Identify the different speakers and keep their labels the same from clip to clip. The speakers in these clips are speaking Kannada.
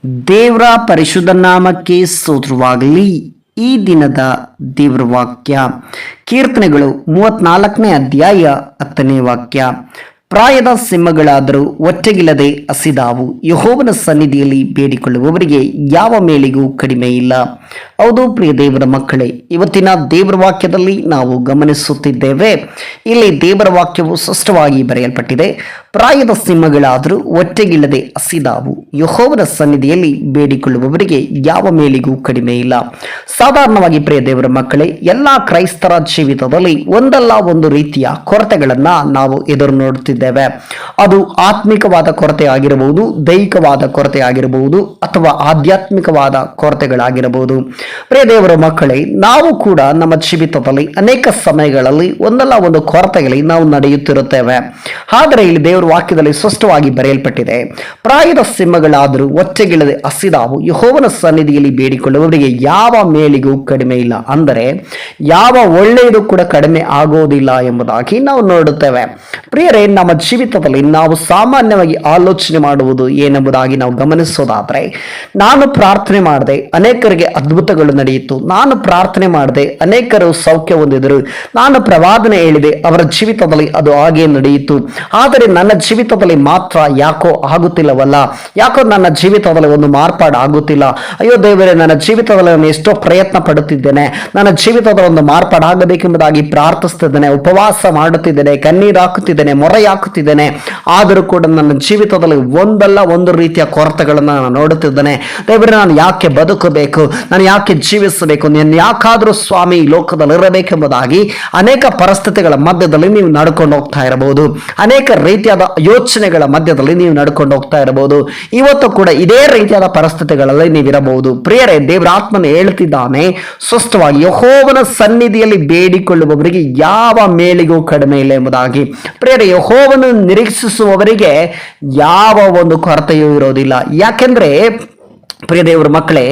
Speaker 1: ದೇವರ ಪರಿಶುದ್ಧ ನಾಮಕ್ಕೆ ಸ್ತೋತ್ರವಾಗಲಿ. ಈ ದಿನದ ದೇವರ ವಾಕ್ಯ ಕೀರ್ತನೆಗಳು 34ನೇ ಅಧ್ಯಾಯ 10ನೇ ವಾಕ್ಯ. ಪ್ರಾಯದ ಸಿಂಹಗಳಾದರೂ ಒಟ್ಟೆಗಿಲ್ಲದೆ ಹಸಿದಾವು, ಯೆಹೋವನ ಸನ್ನಿಧಿಯಲ್ಲಿ ಬೇಡಿಕೊಳ್ಳುವವರಿಗೆ ಯಾವ ಮೇಲಿಗೂ ಕಡಿಮೆ ಇಲ್ಲ. ಹೌದು ಪ್ರಿಯ ದೇವರ ಮಕ್ಕಳೇ, ಇವತ್ತಿನ ದೇವರ ವಾಕ್ಯದಲ್ಲಿ ನಾವು ಗಮನಿಸುತ್ತಿದ್ದೇವೆ. ಇಲ್ಲಿ ದೇವರ ವಾಕ್ಯವು ಸ್ಪಷ್ಟವಾಗಿ ಬರೆಯಲ್ಪಟ್ಟಿದೆ. ಪ್ರಾಯದ ಸಿಂಹಗಳಾದರೂ ಒಟ್ಟೆಗಿಲ್ಲದೆ ಹಸಿದಾವು, ಯೆಹೋವನ ಸನ್ನಿಧಿಯಲ್ಲಿ ಬೇಡಿಕೊಳ್ಳುವವರಿಗೆ ಯಾವ ಮೇಲಿಗೂ ಕಡಿಮೆ ಇಲ್ಲ. ಸಾಧಾರಣವಾಗಿ ಪ್ರಿಯ ದೇವರ ಮಕ್ಕಳೇ, ಎಲ್ಲ ಕ್ರೈಸ್ತರ ಜೀವಿತದಲ್ಲಿ ಒಂದಲ್ಲ ಒಂದು ರೀತಿಯ ಕೊರತೆಗಳನ್ನ ನಾವು ಎದುರು ನೋಡುತ್ತಿದ್ದೇವೆ. ಅದು ಆತ್ಮಿಕವಾದ ಕೊರತೆ ಆಗಿರಬಹುದು, ದೈಹಿಕವಾದ ಕೊರತೆ ಆಗಿರಬಹುದು, ಅಥವಾ ಆಧ್ಯಾತ್ಮಿಕವಾದ ಕೊರತೆಗಳಾಗಿರಬಹುದು. ಪ್ರಿಯ ದೇವರ ಮಕ್ಕಳೇ, ನಾವು ಕೂಡ ನಮ್ಮ ಜೀವಿತದಲ್ಲಿ ಅನೇಕ ಸಮಯಗಳಲ್ಲಿ ಒಂದಲ್ಲ ಒಂದು ಕೊರತೆಗಳಿಗೆ ನಾವು ನಡೆಯುತ್ತಿರುತ್ತೇವೆ. ಆದರೆ ಇಲ್ಲಿ ದೇವರ ವಾಕ್ಯದಲ್ಲಿ ಸ್ಪಷ್ಟವಾಗಿ ಬರೆಯಲ್ಪಟ್ಟಿದೆ, ಪ್ರಾಯದ ಸಿಂಹಗಳಾದರೂ ಒಚ್ಚೆಗಿಲ್ಲದೆ ಹಸಿದಾವು, ಯೆಹೋವನ ಸನ್ನಿಧಿಯಲ್ಲಿ ಬೇಡಿಕೊಳ್ಳುವವರಿಗೆ ಯಾವ ಮೇಲಿಗೂ ಕಡಿಮೆ ಇಲ್ಲ. ಅಂದರೆ ಯಾವ ಒಳ್ಳೆಯದು ಕೂಡ ಕಡಿಮೆ ಆಗೋದಿಲ್ಲ ಎಂಬುದಾಗಿ ನಾವು ನೋಡುತ್ತೇವೆ. ಪ್ರಿಯರೇ, ನಮ್ಮ ಜೀವಿತದಲ್ಲಿ ನಾವು ಸಾಮಾನ್ಯವಾಗಿ ಆಲೋಚನೆ ಮಾಡುವುದು ಏನೆಂಬುದಾಗಿ ನಾವು ಗಮನಿಸೋದಾದ್ರೆ, ನಾನು ಪ್ರಾರ್ಥನೆ ಮಾಡದೆ ಅನೇಕರಿಗೆ ಅದ್ಭುತಗಳು ನಡೆಯಿತು, ನಾನು ಪ್ರಾರ್ಥನೆ ಮಾಡದೆ ಅನೇಕರು ಸೌಖ್ಯ ಹೊಂದಿದರು, ನಾನು ಪ್ರವಾದನೆ ಹೇಳಿದೆ ಅವರ ಜೀವಿತದಲ್ಲಿ ಅದು ಹಾಗೆ ನಡೆಯಿತು, ಆದರೆ ನನ್ನ ಜೀವಿತದಲ್ಲಿ ಮಾತ್ರ ಯಾಕೋ ಆಗುತ್ತಿಲ್ಲವಲ್ಲ, ಯಾಕೋ ನನ್ನ ಜೀವಿತದಲ್ಲಿ ಒಂದು ಮಾರ್ಪಾಡು ಆಗುತ್ತಿಲ್ಲ. ಅಯ್ಯೋ ದೇವರೇ, ನನ್ನ ಜೀವಿತದಲ್ಲಿ ನಾನು ಎಷ್ಟೋ ಪ್ರಯತ್ನ ಪಡುತ್ತಿದ್ದೇನೆ, ನನ್ನ ಜೀವಿತದ ಒಂದು ಮಾರ್ಪಾಡು ಆಗಬೇಕೆಂಬುದಾಗಿ ಪ್ರಾರ್ಥಿಸುತ್ತಿದ್ದೇನೆ, ಉಪವಾಸ ಮಾಡುತ್ತಿದ್ದೇನೆ, ಕಣ್ಣೀರು ಹಾಕುತ್ತಿದ್ದೇನೆ, ಮೊರೆ ಹಾಕುತ್ತಿದ್ದೇನೆ, ಆದರೂ ಕೂಡ ನನ್ನ ಜೀವಿತದಲ್ಲಿ ಒಂದಲ್ಲ ಒಂದು ರೀತಿಯ ಕೊರತೆಗಳನ್ನು ನಾನು ನೋಡುತ್ತಿದ್ದೇನೆ. ದೇವರೇ, ನಾನು ಯಾಕೆ ಬದುಕಬೇಕು, ನಾನು ಯಾಕೆ ಜೀವಿಸಬೇಕು, ನಾನು ಯಾಕಾದರೂ ಸ್ವಾಮಿ ಈ ಲೋಕದಲ್ಲಿ ಇರಬೇಕೆಂಬುದಾಗಿ ಅನೇಕ ಪರಿಸ್ಥಿತಿಗಳ ಮಧ್ಯದಲ್ಲಿ ನೀವು ನಡ್ಕೊಂಡು ಹೋಗ್ತಾ ಇರಬಹುದು, ಅನೇಕ ರೀತಿಯಾದ ಯೋಚನೆಗಳ ಮಧ್ಯದಲ್ಲಿ ನೀವು ನಡ್ಕೊಂಡು ಹೋಗ್ತಾ ಇರಬಹುದು. ಇವತ್ತು ಕೂಡ ಇದೇ ರೀತಿಯಾದ ಪರಿಸ್ಥಿತಿಗಳಲ್ಲಿ ನೀವಿರಬಹುದು. ಪ್ರಿಯರೇ, ದೇವರ ಆತ್ಮನು ಹೇಳ್ತಿದ್ದಾನೆ ಸ್ಪಷ್ಟವಾಗಿ, ಯೆಹೋವನ ಸನ್ನಿಧಿಯಲ್ಲಿ ಬೇಡಿಕೊಳ್ಳುವವರಿಗೆ ಯಾವ ಮೇಲಿಗೂ ಕಡಿಮೆ ಇಲ್ಲ ಎಂಬುದಾಗಿ. ಪ್ರಿಯರೇ, ಯೆಹೋವನು ನಿರೀಕ್ಷಿಸುವವರಿಗೆ ಯಾವ ಒಂದು ಕೊರತೆಯೂ ಇರೋದಿಲ್ಲ. ಯಾಕೆಂದ್ರೆ ಪ್ರಿಯ ದೇವರ ಮಕ್ಕಳೇ,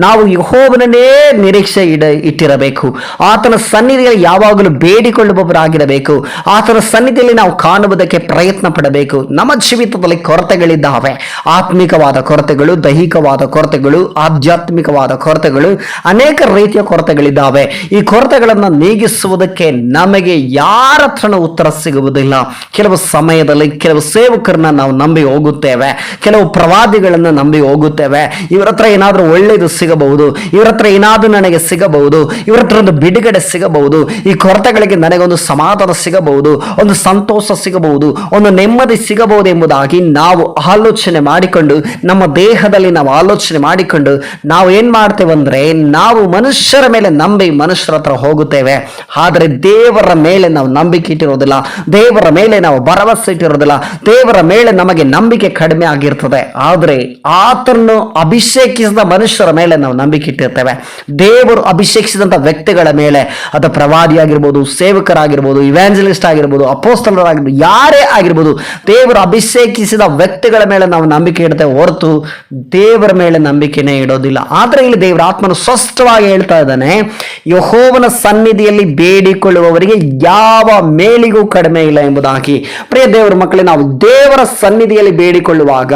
Speaker 1: ನಾವು ಯೆಹೋವನನ್ನೇ ನಿರೀಕ್ಷೆ ಇಟ್ಟಿರಬೇಕು. ಆತನ ಸನ್ನಿಧಿಯಲ್ಲಿ ಯಾವಾಗಲೂ ಬೇಡಿಕೊಳ್ಳುವವರಾಗಿರಬೇಕು. ಆತನ ಸನ್ನಿಧಿಯಲ್ಲಿ ನಾವು ಕಾಣುವುದಕ್ಕೆ ಪ್ರಯತ್ನ ಪಡಬೇಕು. ನಮ್ಮ ಜೀವಿತದಲ್ಲಿ ಕೊರತೆಗಳಿದ್ದಾವೆ, ಆತ್ಮಿಕವಾದ ಕೊರತೆಗಳು, ದೈಹಿಕವಾದ ಕೊರತೆಗಳು, ಆಧ್ಯಾತ್ಮಿಕವಾದ ಕೊರತೆಗಳು, ಅನೇಕ ರೀತಿಯ ಕೊರತೆಗಳಿದ್ದಾವೆ. ಈ ಕೊರತೆಗಳನ್ನು ನೀಗಿಸುವುದಕ್ಕೆ ನಮಗೆ ಯಾರ ಹತ್ರನೂ ಉತ್ತರ ಸಿಗುವುದಿಲ್ಲ. ಕೆಲವು ಸಮಯದಲ್ಲಿ ಕೆಲವು ಸೇವಕರನ್ನ ನಾವು ನಂಬಿ ಹೋಗುತ್ತೇವೆ, ಕೆಲವು ಪ್ರವಾದಿಗಳನ್ನು ನಂಬಿ ಹೋಗುತ್ತೇವೆ. ಇವರ ಹತ್ರ ಏನಾದ್ರೂ ಒಳ್ಳೇದು ಸಿಗಬಹುದು, ಇವರ ಹತ್ರ ಏನಾದ್ರೂ ನನಗೆ ಸಿಗಬಹುದು, ಇವರ ಹತ್ರ ಒಂದು ಬಿಡುಗಡೆ ಸಿಗಬಹುದು, ಈ ಕೊರತೆಗಳಿಗೆ ನನಗೊಂದು ಸಮಾಧಾನ ಸಿಗಬಹುದು, ಒಂದು ಸಂತೋಷ ಸಿಗಬಹುದು, ಒಂದು ನೆಮ್ಮದಿ ಸಿಗಬಹುದು ಎಂಬುದಾಗಿ ನಾವು ಆಲೋಚನೆ ಮಾಡಿಕೊಂಡು, ನಮ್ಮ ದೇಹದಲ್ಲಿ ನಾವು ಆಲೋಚನೆ ಮಾಡಿಕೊಂಡು ನಾವು ಏನ್ ಮಾಡ್ತೇವೆ ಅಂದ್ರೆ, ನಾವು ಮನುಷ್ಯರ ಮೇಲೆ ನಂಬಿ ಮನುಷ್ಯರ ಹತ್ರ ಹೋಗುತ್ತೇವೆ. ಆದರೆ ದೇವರ ಮೇಲೆ ನಾವು ನಂಬಿಕೆ ಇಟ್ಟಿರೋದಿಲ್ಲ, ದೇವರ ಮೇಲೆ ನಾವು ಭರವಸೆ ಇಟ್ಟಿರೋದಿಲ್ಲ, ದೇವರ ಮೇಲೆ ನಮಗೆ ನಂಬಿಕೆ ಕಡಿಮೆ ಆಗಿರ್ತದೆ. ಆದರೆ ಆತನು ಅಭಿಷೇಕಿಸಿದ ಮನುಷ್ಯರ ಮೇಲೆ ನಾವು ನಂಬಿಕೆ ಇಟ್ಟಿರ್ತೇವೆ. ದೇವರು ಅಭಿಷೇಕಿಸಿದಂಥ ವ್ಯಕ್ತಿಗಳ ಮೇಲೆ, ಅದು ಪ್ರವಾದಿ ಆಗಿರ್ಬೋದು, ಸೇವಕರಾಗಿರ್ಬೋದು, ಇವ್ಯಾಂಜಲಿಸ್ಟ್ ಆಗಿರ್ಬೋದು, ಅಪೋಸ್ತಲರಾಗಿರ್ಬೋದು, ಯಾರೇ ಆಗಿರ್ಬೋದು, ದೇವರು ಅಭಿಷೇಕಿಸಿದ ವ್ಯಕ್ತಿಗಳ ಮೇಲೆ ನಾವು ನಂಬಿಕೆ ಇಡ್ತೇವೆ ಹೊರತು ದೇವರ ಮೇಲೆ ನಂಬಿಕೆನೇ ಇಡೋದಿಲ್ಲ. ಆದ್ರೆ ಇಲ್ಲಿ ದೇವರ ಆತ್ಮನು ಸ್ಪಷ್ಟವಾಗಿ ಹೇಳ್ತಾ ಇದ್ದಾನೆ, ಯೆಹೋವನ ಸನ್ನಿಧಿಯಲ್ಲಿ ಬೇಡಿಕೊಳ್ಳುವವರಿಗೆ ಯಾವ ಮೇಲಿಗೂ ಕಡಿಮೆ ಇಲ್ಲ ಎಂಬುದಾಗಿ. ಪ್ರಿಯ ದೇವರ ಮಕ್ಕಳೇ, ನಾವು ದೇವರ ಸನ್ನಿಧಿಯಲ್ಲಿ ಬೇಡಿಕೊಳ್ಳುವಾಗ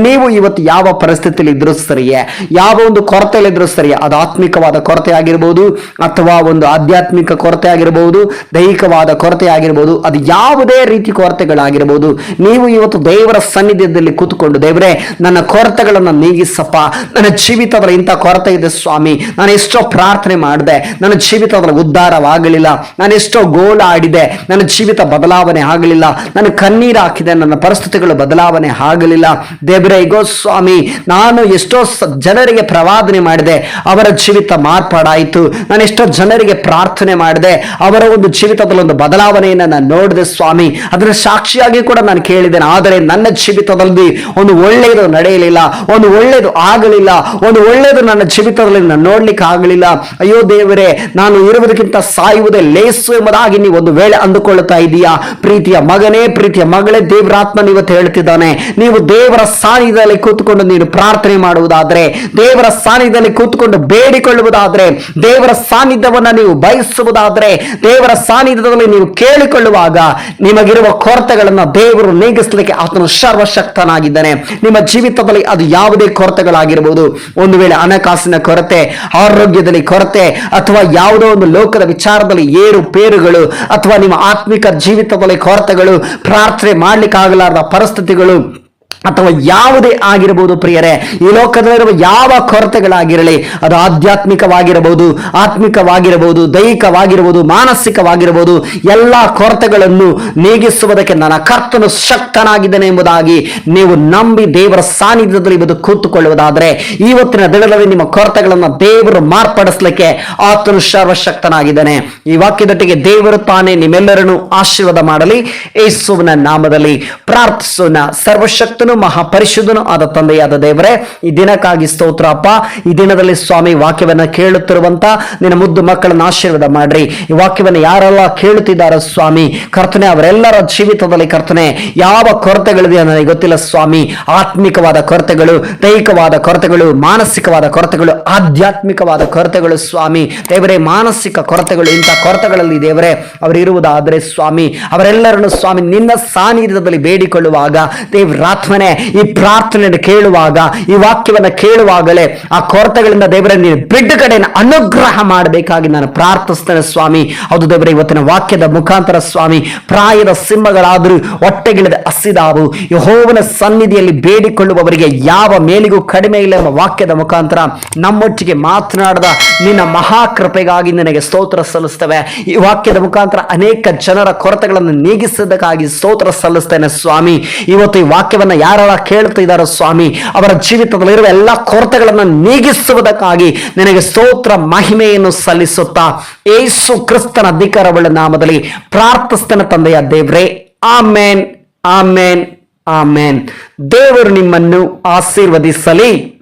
Speaker 1: ನೀವು ಇವತ್ತು ಯಾವ ಪರಿಸ್ಥಿತಿಯಲ್ಲಿ ಇದ್ರೂ ಸರಿಯೇ, ಯಾವ ಒಂದು ಕೊರತೆಯಲ್ಲಿ ಇದ್ರೂ ಸರಿಯೇ, ಅದು ಆತ್ಮಿಕವಾದ ಕೊರತೆ ಆಗಿರಬಹುದು, ಅಥವಾ ಒಂದು ಆಧ್ಯಾತ್ಮಿಕ ಕೊರತೆ ಆಗಿರಬಹುದು, ದೈಹಿಕವಾದ ಕೊರತೆ ಆಗಿರಬಹುದು, ಅದು ಯಾವುದೇ ರೀತಿ ಕೊರತೆಗಳಾಗಿರಬಹುದು, ನೀವು ಇವತ್ತು ದೇವರ ಸನ್ನಿಧಿಯಲ್ಲಿ ಕೂತ್ಕೊಂಡು, ದೇವರೇ ನನ್ನ ಕೊರತೆಗಳನ್ನು ನೀಗಿಸಪ್ಪ, ನನ್ನ ಜೀವಿತದಲ್ಲಿ ಇಂಥ ಕೊರತೆ ಇದೆ ಸ್ವಾಮಿ, ನಾನು ಎಷ್ಟೋ ಪ್ರಾರ್ಥನೆ ಮಾಡಿದೆ, ನನ್ನ ಜೀವಿತದಲ್ಲಿ ಉದ್ಧಾರವಾಗಲಿಲ್ಲ, ನಾನು ಎಷ್ಟೋ ಗೋಳ ಆಡಿದೆ, ನನ್ನ ಜೀವಿತ ಬದಲಾವಣೆ ಆಗಲಿಲ್ಲ, ನಾನು ಕಣ್ಣೀರು ಹಾಕಿದೆ, ನನ್ನ ಪರಿಸ್ಥಿತಿಗಳು ಬದಲಾವಣೆ ಆಗಲಿಲ್ಲ, ದೇವರೇ ಇಗೋ ಸ್ವಾಮಿ, ನಾನು ಎಷ್ಟೋ ಜನರಿಗೆ ಪ್ರವಾದನೆ ಮಾಡಿದೆ, ಅವರ ಜೀವಿತ ಮಾರ್ಪಾಡಾಯಿತು, ನಾನು ಎಷ್ಟೋ ಜನರಿಗೆ ಪ್ರಾರ್ಥನೆ ಮಾಡಿದೆ, ಅವರ ಒಂದು ಜೀವಿತದಲ್ಲಿ ಒಂದು ಬದಲಾವಣೆಯನ್ನು ನಾನು ನೋಡಿದೆ ಸ್ವಾಮಿ, ಅದರ ಸಾಕ್ಷಿಯಾಗಿ ಕೂಡ ನಾನು ಕೇಳಿದ್ದೇನೆ, ಆದರೆ ನನ್ನ ಜೀವಿತದಲ್ಲಿ ಒಂದು ಒಳ್ಳೆಯದು ನಡೆಯಲಿಲ್ಲ, ಒಂದು ಒಳ್ಳೆಯದು ಆಗಲಿಲ್ಲ, ಒಂದು ಒಳ್ಳೆಯದು ನನ್ನ ಜೀವಿತದಲ್ಲಿ ನಾನು ನೋಡ್ಲಿಕ್ಕೆ ಆಗಲಿಲ್ಲ. ಅಯ್ಯೋ ದೇವರೇ, ನಾನು ಇರುವುದಕ್ಕಿಂತ ಸಾಯುವುದೇ ಲೇಸು ಎಂಬುದಾಗಿ ನೀವು ಒಂದು ವೇಳೆ ಅಂದುಕೊಳ್ಳುತ್ತಾ ಇದೀಯಾ? ಪ್ರೀತಿಯ ಮಗನೇ, ಪ್ರೀತಿಯ ಮಗಳೇ, ದೇವರಾತ್ಮ ಇವತ್ತು ಹೇಳ್ತಿದ್ದಾನೆ, ನೀವು ದೇವರ ಸಾನ್ನಿಧ್ಯದಲ್ಲಿ ಕೂತ್ಕೊಂಡು ನೀನು ಪ್ರಾರ್ಥನೆ ಮಾಡು, ಮಾಡುವುದಾದ್ರೆ, ದೇವರ ಸಾನ್ನಿಧ್ಯದಲ್ಲಿ ಕೂತ್ಕೊಂಡು ಬೇಡಿಕೊಳ್ಳುವುದಾದ್ರೆ, ದೇವರ ಸಾನ್ನಿಧ್ಯವನ್ನ ನೀವು ಬಯಸುವುದಾದ್ರೆ, ದೇವರ ಸಾನ್ನಿಧ್ಯದಲ್ಲಿ ನೀವು ಕೇಳಿಕೊಳ್ಳುವಾಗ ನಿಮಗಿರುವ ಕೊರತೆಗಳನ್ನ ದೇವರು ನೀಗಿಸಲಿಕ್ಕೆ ಆತನು ಸರ್ವಶಕ್ತನಾಗಿದ್ದಾನೆ. ನಿಮ್ಮ ಜೀವಿತದಲ್ಲಿ ಅದು ಯಾವುದೇ ಕೊರತೆಗಳಾಗಿರಬಹುದು. ಒಂದು ವೇಳೆ ಹಣಕಾಸಿನ ಕೊರತೆ, ಆರೋಗ್ಯದಲ್ಲಿ ಕೊರತೆ, ಅಥವಾ ಯಾವುದೋ ಒಂದು ಲೋಕದ ವಿಚಾರದಲ್ಲಿ ಏರುಪೇರುಗಳು, ಅಥವಾ ನಿಮ್ಮ ಆತ್ಮಿಕ ಜೀವಿತದಲ್ಲಿ ಕೊರತೆಗಳು, ಪ್ರಾರ್ಥನೆ ಮಾಡ್ಲಿಕ್ಕಾಗಲಾರದ ಪರಿಸ್ಥಿತಿಗಳು, ಅಥವಾ ಯಾವುದೇ ಆಗಿರಬಹುದು ಪ್ರಿಯರೇ. ಈ ಲೋಕದಲ್ಲಿರುವ ಯಾವ ಕೊರತೆಗಳಾಗಿರಲಿ, ಅದು ಆಧ್ಯಾತ್ಮಿಕವಾಗಿರಬಹುದು, ಆತ್ಮಿಕವಾಗಿರಬಹುದು, ದೈಹಿಕವಾಗಿರಬಹುದು, ಮಾನಸಿಕವಾಗಿರಬಹುದು, ಎಲ್ಲ ಕೊರತೆಗಳನ್ನು ನೀಗಿಸುವುದಕ್ಕೆ ನನ್ನ ಕರ್ತನು ಶಕ್ತನಾಗಿದ್ದಾನೆ ಎಂಬುದಾಗಿ ನೀವು ನಂಬಿ ದೇವರ ಸಾನ್ನಿಧ್ಯದಲ್ಲಿ ಇದು ಕೂತುಕೊಳ್ಳುವುದಾದ್ರೆ, ಇವತ್ತಿನ ದಿನದಲ್ಲಿ ನಿಮ್ಮ ಕೊರತೆಗಳನ್ನು ದೇವರು ಮಾರ್ಪಡಿಸಲಿಕ್ಕೆ ಆತನು ಸರ್ವಶಕ್ತನಾಗಿದ್ದಾನೆ. ಈ ವಾಕ್ಯದೊಟ್ಟಿಗೆ ದೇವರು ತಾನೇ ನಿಮ್ಮೆಲ್ಲರನ್ನು ಆಶೀರ್ವಾದ ಮಾಡಲಿ. ಯೇಸುವಿನ ನಾಮದಲ್ಲಿ ಪ್ರಾರ್ಥಿಸೋಣ. ಸರ್ವಶಕ್ತನು ಮಹಾಪರಿಶುದ್ಧನು ಆದ ತಂದೆಯಾದ ದೇವರೇ, ಈ ದಿನಕ್ಕಾಗಿ ಸ್ತೋತ್ರ ಅಪ್ಪ. ಈ ದಿನದಲ್ಲಿ ಸ್ವಾಮಿ ವಾಕ್ಯವನ್ನ ಕೇಳುತ್ತಿರುವಂತ ನಿನ್ನ ಮುದ್ದು ಮಕ್ಕಳನ್ನು ಆಶೀರ್ವಾದ ಮಾಡ್ರಿ. ಈ ವಾಕ್ಯವನ್ನ ಯಾರೆಲ್ಲ ಕೇಳುತ್ತಿದ್ದಾರೋ ಸ್ವಾಮಿ ಕರ್ತನೆ, ಅವರೆಲ್ಲರ ಜೀವಿತದಲ್ಲಿ ಕರ್ತನೆ ಯಾವ ಕೊರತೆಗಳಿದೆಯೋ ನನಗೆ ಗೊತ್ತಿಲ್ಲ ಸ್ವಾಮಿ. ಆತ್ಮಿಕವಾದ ಕೊರತೆಗಳು, ದೈಹಿಕವಾದ ಕೊರತೆಗಳು, ಮಾನಸಿಕವಾದ ಕೊರತೆಗಳು, ಆಧ್ಯಾತ್ಮಿಕವಾದ ಕೊರತೆಗಳು ಸ್ವಾಮಿ ದೇವರೇ, ಮಾನಸಿಕ ಕೊರತೆಗಳು, ಇಂಥ ಕೊರತೆಗಳಲ್ಲಿ ದೇವರೇ ಅವರಿರುವುದಾದರೆ ಸ್ವಾಮಿ ಅವರೆಲ್ಲರನ್ನು ಸ್ವಾಮಿ ನಿನ್ನ ಸಾನ್ನಿಧ್ಯದಲ್ಲಿ ಬೇಡಿಕೊಳ್ಳುವಾಗ, ದೇವರಾತ್ಮನೆ ಈ ಪ್ರಾರ್ಥನೆಯನ್ನು ಕೇಳುವಾಗ, ಈ ವಾಕ್ಯವನ್ನು ಕೇಳುವಾಗಲೇ ಆ ಕೊರತೆಗಳಿಂದ ದೇವರೇ ನೀನು ಬಿಡುಗಡೆಯನ್ನು ಅನುಗ್ರಹ ಮಾಡಬೇಕಾಗಿ ನಾನು ಪ್ರಾರ್ಥಿಸ್ತೇನೆ ಸ್ವಾಮಿ. ಹೌದು ದೇವರೇ, ಇವತ್ತಿನ ವಾಕ್ಯದ ಮುಖಾಂತರ ಸ್ವಾಮಿ ಪ್ರಾಯದ ಸಿಂಹಗಳಾದರೂ ಹೊಟ್ಟೆಗಿಳದೆ ಹಸಿದಾವು, ಯೆಹೋವನ ಸನ್ನಿಧಿಯಲ್ಲಿ ಬೇಡಿಕೊಳ್ಳುವವರಿಗೆ ಯಾವ ಮೇಲಿಗೂ ಕಡಿಮೆ ಇಲ್ಲ ಎಂಬ ವಾಕ್ಯದ ಮುಖಾಂತರ ನಮ್ಮೊಟ್ಟಿಗೆ ಮಾತನಾಡದ ನಿನ್ನ ಮಹಾಕೃಪೆಗಾಗಿ ನನಗೆ ಸ್ತೋತ್ರ ಸಲ್ಲಿಸ್ತೇವೆ. ಈ ವಾಕ್ಯದ ಮುಖಾಂತರ ಅನೇಕ ಜನರ ಕೊರತೆಗಳನ್ನು ನೀಗಿಸೋದಕ್ಕಾಗಿ ಸ್ತೋತ್ರ ಸಲ್ಲಿಸ್ತೇನೆ ಸ್ವಾಮಿ. ಇವತ್ತು ಈ ವಾಕ್ಯವನ್ನ ಯಾರೆಲ್ಲ ಕೇಳುತ್ತಿದ್ದಾರೋ ಸ್ವಾಮಿ ಅವರ ಜೀವಿತದಲ್ಲಿರುವ ಎಲ್ಲ ಕೊರತೆಗಳನ್ನು ನೀಗಿಸುವುದಕ್ಕಾಗಿ ನಿನಗೆ ಸ್ತೋತ್ರ ಮಹಿಮೆಯನ್ನು ಸಲ್ಲಿಸುತ್ತಾ ಯೇಸು ಕ್ರಿಸ್ತನ ಅಧಿಕಾರವುಳ್ಳ ನಾಮದಲ್ಲಿ ಪ್ರಾರ್ಥಿಸ್ತೇನೆ ತಂದೆಯ ದೇವರೇ. ಆಮೇನ್, ಆಮೇನ್, ಆಮೇನ್. ದೇವರು ನಿಮ್ಮನ್ನು ಆಶೀರ್ವದಿಸಲಿ.